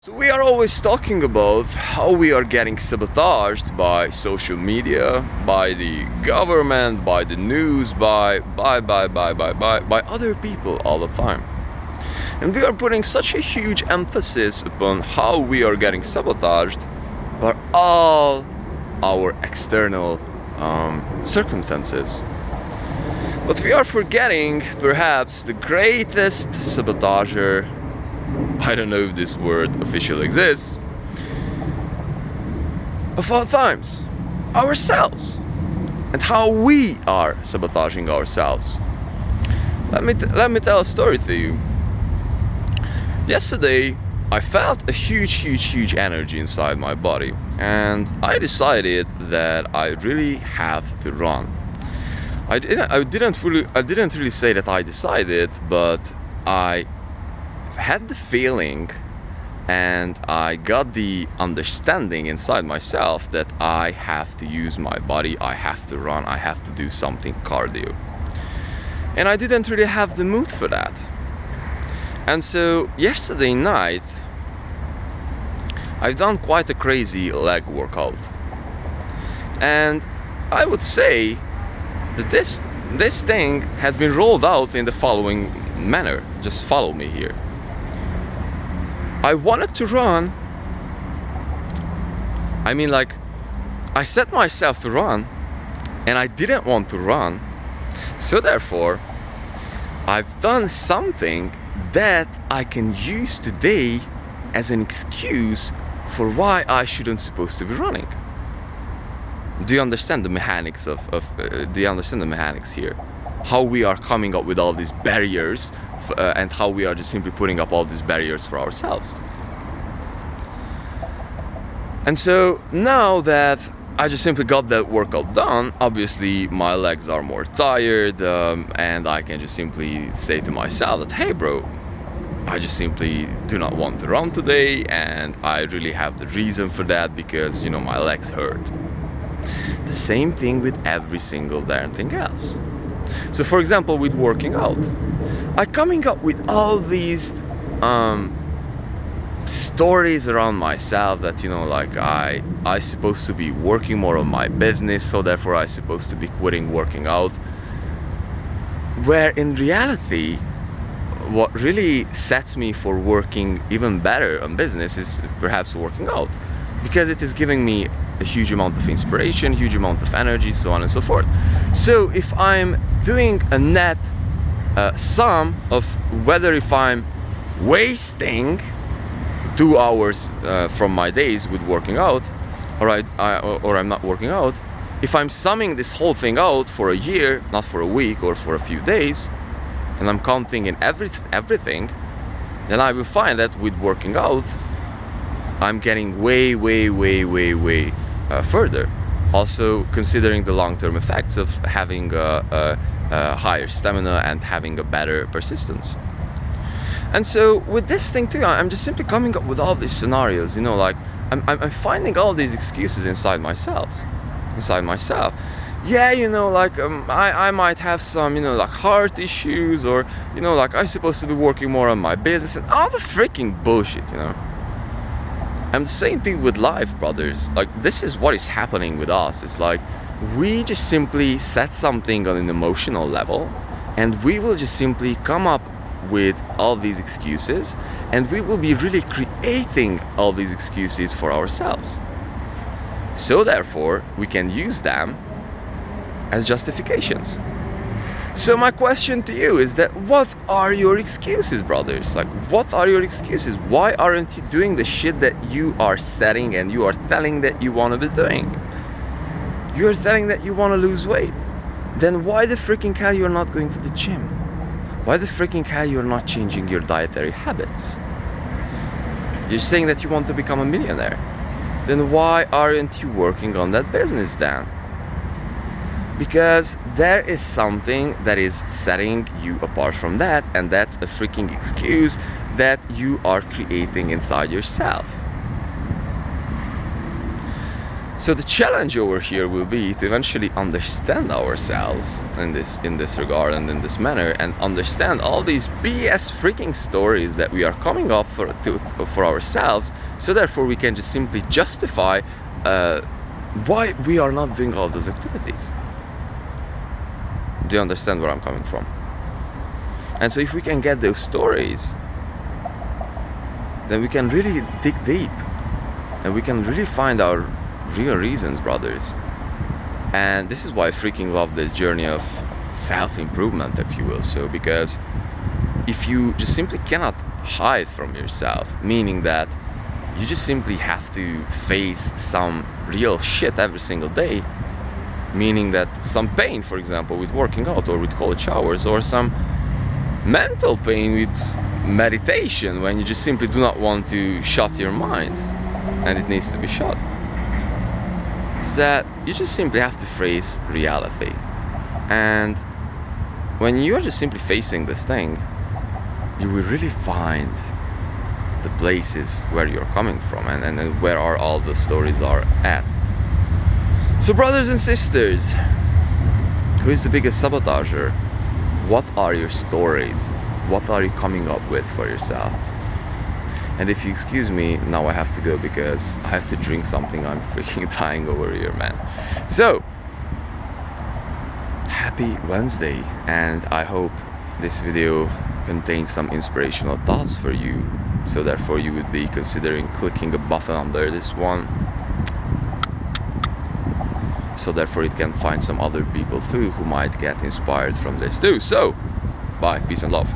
So we are always talking about how we are getting sabotaged by social media, by the government, by the news, by other people all the time. And we are putting such a huge emphasis upon how we are getting sabotaged by all our external circumstances. But we are forgetting perhaps the greatest sabotager. I don't know if this word officially exists, of all times, ourselves, and how we are sabotaging ourselves. Let me tell a story to you. Yesterday, I felt a huge energy inside my body, and I decided that I really have to run. I didn't really say that I decided, but I had the feeling and I got the understanding inside myself that I have to use my body, I have to run, I have to do something cardio. And I didn't really have the mood for that. And so yesterday night I've done quite a crazy leg workout. And I would say that this thing had been rolled out in the following manner. Just follow me here. I wanted to run. I mean, like, I set myself to run and I didn't want to run. So therefore, I've done something that I can use today as an excuse for why I shouldn't supposed to be running. Do you understand the mechanics do you understand the mechanics here? How we are coming up with all these barriers and how we are just simply putting up all these barriers for ourselves. And so now that I just simply got that workout done, obviously my legs are more tired, and I can just simply say to myself that, hey bro, I just simply do not want to run today, and I really have the reason for that because, you know, my legs hurt. The same thing with every single darn thing else. So for example, with working out, I'm coming up with all these stories around myself that, you know, like I supposed to be working more on my business, so therefore I supposed to be quitting working out. Where in reality, what really sets me for working even better on business is perhaps working out, because it is giving me a huge amount of inspiration, huge amount of energy, so on and so forth. So if I'm doing a net sum of whether if I'm wasting 2 hours from my days with working out, or I'm not working out, if I'm summing this whole thing out for a year, not for a week or for a few days, and I'm counting in everything, then I will find that with working out, I'm getting way further. Also considering the long-term effects of having a higher stamina and having a better persistence. And so with this thing too, I'm just simply coming up with all these scenarios, you know, like I'm finding all these excuses inside myself. Yeah, you know, like I might have some, you know, like heart issues, or, you know, like I'm supposed to be working more on my business, and all the freaking bullshit, you know. And the same thing with life, brothers. Like, this is what is happening with us. It's like we just simply set something on an emotional level, and we will just simply come up with all these excuses, and we will be really creating all these excuses for ourselves. So therefore, we can use them as justifications. So my question to you is that, what are your excuses, brothers? Like, what are your excuses? Why aren't you doing the shit that you are setting and you are telling that you want to be doing? You are telling that you want to lose weight. Then why the freaking hell you're not going to the gym? Why the freaking hell you're not changing your dietary habits? You're saying that you want to become a millionaire. Then why aren't you working on that business then? Because there is something that is setting you apart from that, and that's a freaking excuse that you are creating inside yourself. So the challenge over here will be to eventually understand ourselves in this regard and in this manner, and understand all these BS freaking stories that we are coming up for ourselves, so therefore we can just simply justify why we are not doing all those activities. Do you understand where I'm coming from? And so if we can get those stories, then we can really dig deep, and we can really find our real reasons, brothers. And this is why I freaking love this journey of self-improvement, if you will. So because if you just simply cannot hide from yourself, meaning that you just simply have to face some real shit every single day, meaning that some pain, for example, with working out or with cold showers, or some mental pain with meditation, when you just simply do not want to shut your mind and it needs to be shut, is that you just simply have to face reality. And when you're just simply facing this thing, you will really find the places where you're coming from, and where are all the stories are at. So brothers and sisters, who is the biggest sabotager? What are your stories? What are you coming up with for yourself? And if you excuse me, now I have to go because I have to drink something. I'm freaking dying over here, man. So, happy Wednesday, and I hope this video contains some inspirational thoughts for you, so therefore you would be considering clicking a button under this one, so therefore it can find some other people too who might get inspired from this too. So, bye, peace and love.